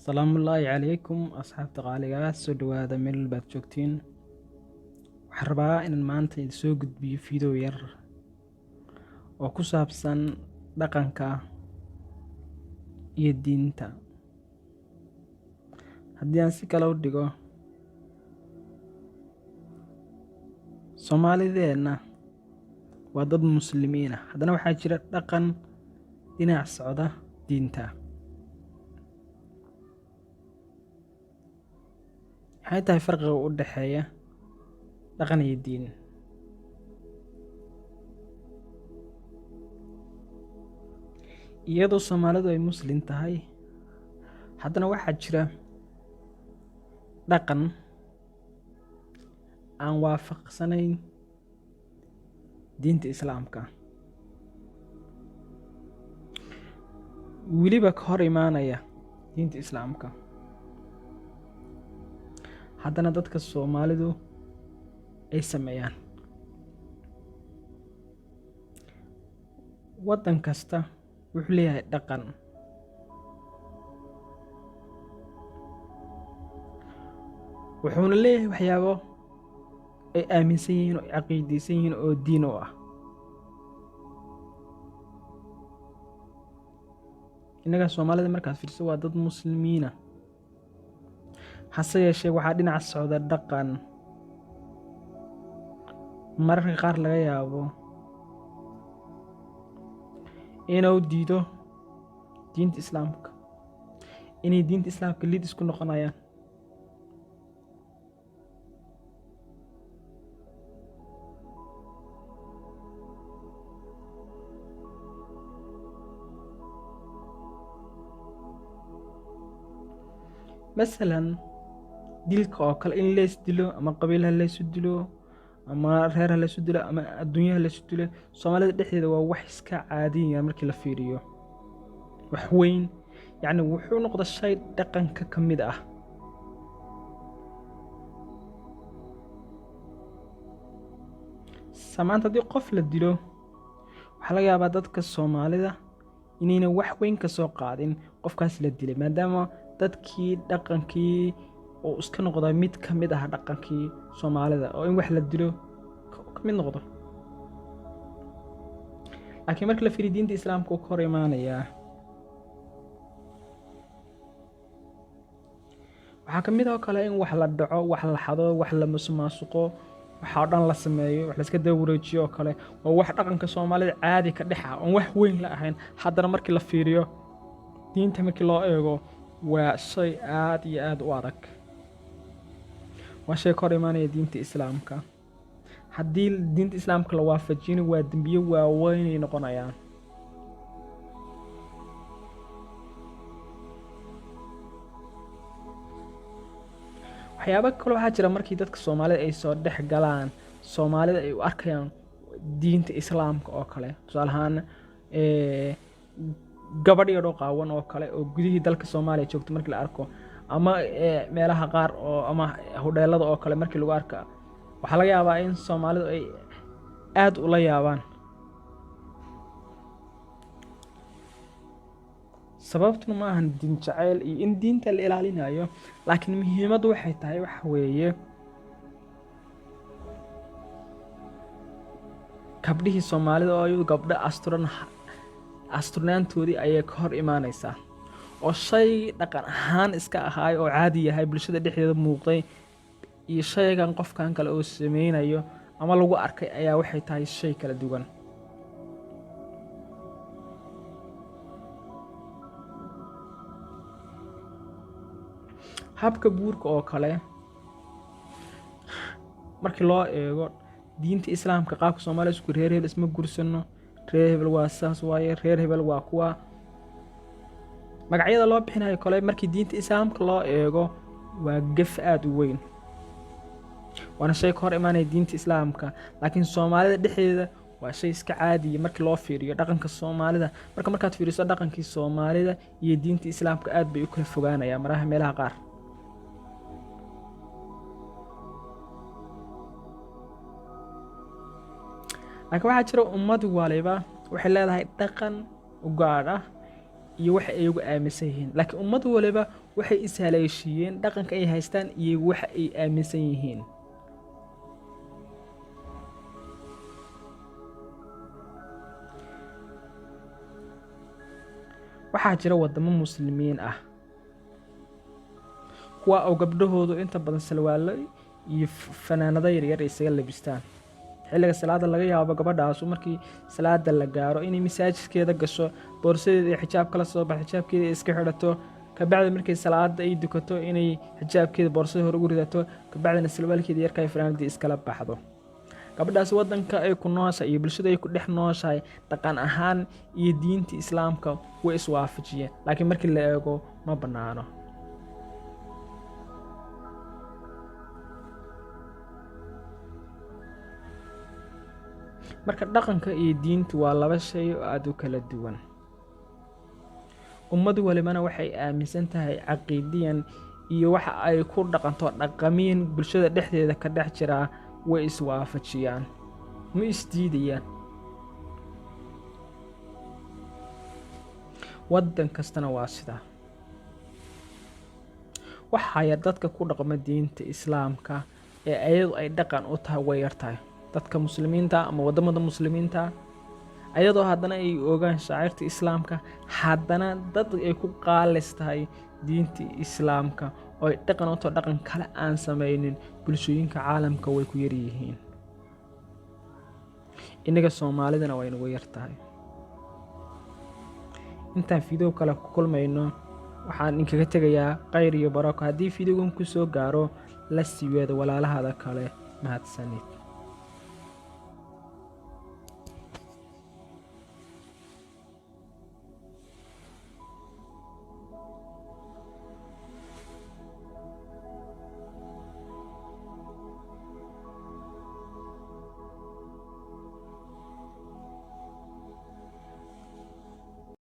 Salaamullaahi calaykum asxaabta qaaliga ah, soo dhawaada meel baad joogtiin. Waxaan rabaa inaan maanta idin soo gudbiyo video yar oo ku saabsan dhaqanka iyo diinta. Haddii aan si kale u dhigo, Soomaalideenna waa dad muslimiin ah, haddana waxaa jira dhaqan dhinac socda diinta. Maxay tahay farqiga u dhexeeya dhaqan iyo diin? Iyadoo Soomaalidu ay muslim tahay, haddana waxaa jira dhaqan aan waafaqsanayn diinta Islaamka, weliba ka hor imaanaya diinta Islaamka. Haddana dadka Soomaalidu ay sameeyaan. Waddan kasta wuxuu leeyahay dhaqan. Wuxuuna leeyahay waxyaabo ay aaminsan yihiin oo ay caqiidaysan yihiin oo diin u ah. Innaga Soomaalida markaad fiiriso waa dad muslimiina, hase yeeshee waxaa dhinac socda dhaqan mararka qaar laga yaabo inuu diido diinta Islaamka, inay diinta Islaamka lid isku noqonayaan. Masalan, dilka oo kale, in leys dilo ama qabiil ha laysu dilo ama reer ha laysu dilo ama adduunyo ha laysu dilo, Soomaalida dhexdeeda waa wax iska caadiya markii la fiiriyo, wax weyn. Yacni wuxuu noqday shay dhaqanka ka mid ah. Maanta haddii qof la dilo, waxaa laga yaabaa dadka Soomaalida inayna wax weyn ka soo qaadin qofkaas la dilay, maadaama dadkii dhaqankii oo iska noqda mid ka mid ah dhaqankii Soomaalida, oo in wax la dilo ka mid noqdo. Laakiin marka la fiiriyo diinta Islaamka uu ka hor imaanayaa. Waxaa ka mid ah oo kale in wax la dhaco, wax la xado, wax la musuqmaasuqo, waxa oo dhan la sameeyo, wax la iska daba wareejiyo oo kale. Waa wax dhaqanka Soomaalida caadi ka dhex ah, oon wax weyn la ahayn. Haddana markii la fiiriyo diinta, markii loo eego, waa shay aad iyo aad u adag. Waa shay ka hor imaanaya diinta Islaamka. Haddii diinta Islaamka la waafajin, waa dembiyo waaweyn ay noqonayaan. Waxyaabo kale waxaa jira markii dadka Soomaalida ay soo dhex galaan, Soomaalida ay u arkayaan diinta Islaamka oo kale. Tusaale ahaan, gabadh yar oo qaawan oo kale oo gudihii dalka Soomaaliya joogto markii la arko, ama meelaha qaar oo ama hodheelada oo kale markii lagu arka, waxaa laga yaabaa in Soomaalidu ay aad ula yaabaan. Sababtuna ma ahan diin jacayl iyo in diinta la ilaalinayo, laakiin muhiimaddu waxay tahay waxa weeye gabdhihii Soomaalida oo iyadu gabdho asturnaantoodii ayay ka hor imaanaysaa, oo shay dhaqan ahaan iska ahaay oo caadi yahay bulshada dhexdeeda muuqday, iyo shaygan qofkan kale oo sameynayo ama lagu arkay ayaa waxay tahay shay kala duwan. Habka guurka oo kale, markii loo eego diinta Islaamka, qaabka Soomaaliya isku reer hebel isma guursano, reer hebel waa saas waaye, reer hebel waa kuwa. Magacyada loo bixinayo kale markii diinta Islaamka loo eego waa gaf aad u weyn, waana shay ka hor imaanaya diinta Islaamka. Laakiin Soomaalida dhexdeeda waa shay iska caadiya markii loo fiiriyo dhaqanka Soomaalida. Markaad fiiriso dhaqankii Soomaalida iyo diinta Islaamka, aad bay u kala fogaanayaan maraha meelaha qaar. Laakiin waxaa jira ummad waliba waxay leedahay dhaqan u gaar ah iyo waxa ay ugu aaminsan yihiin, laakiin ummad waliba waxay ishaleeshiiyeen dhaqanka ay haystaan iyo waxa ay aaminsan yihiin. waxaa jira wadamo muslimiin ah kuwa oo gabdhahoodu inta badan salwaalo iyo fanaanado yaryar isaga labistaan. xilliga salaada laga yaabo gabadhaasu markii salaada la gaaro inay masaajidkeeda gasho, boorsadeeda iyo xijaab kala soo baxdo, xijaabkeeda iska xidhato, kabacdi markay salaada ay dukato inay xijaabkeeda boorsada hore ugu ridato, kabacdina salwaalkeeda yarka ay fanaanadii iskala baxdo. gabadhaas wadanka ay ku nooshahay iyo bulshada ay ku dhex nooshahay dhaqan ahaan iyo diinta islaamka way iswaafajiyeen, laakiin markii la eego ma bannaano. marka dhaqanka iyo diintu waa laba shay oo aad u kala duwan. ummad walibana waxay aaminsan tahay caqiidiyan iyo waxa ay ku dhaqanto dhaqamiin bulshada dhexdeeda ka dhex jira way iswaafajiyaan, ma isdiidayaan. wadan kastana waa sidaa. waxaya dadka ku dhaqma diinta islaamka ee ayadu ay dhaqan u tahay way yartahay. dadka muslimiinta ama wadamada muslimiinta ayadoo haddana ay ogaan shaacirta islaamka, haddana dad ay ku qaalis tahay diinta islaamka oo ay dhaqan u tahay dhaqan kale aan samaynin bulshooyinka caalamka way ku yaryihiin. inaga Soomaalidana way nagu yartahay. intaan video kale ku kulmayno waxaan inkaga tegayaa khayr iyo barako. haddii videogan ku soo gaaro la siiweeda walaalahada kale mahadsanid.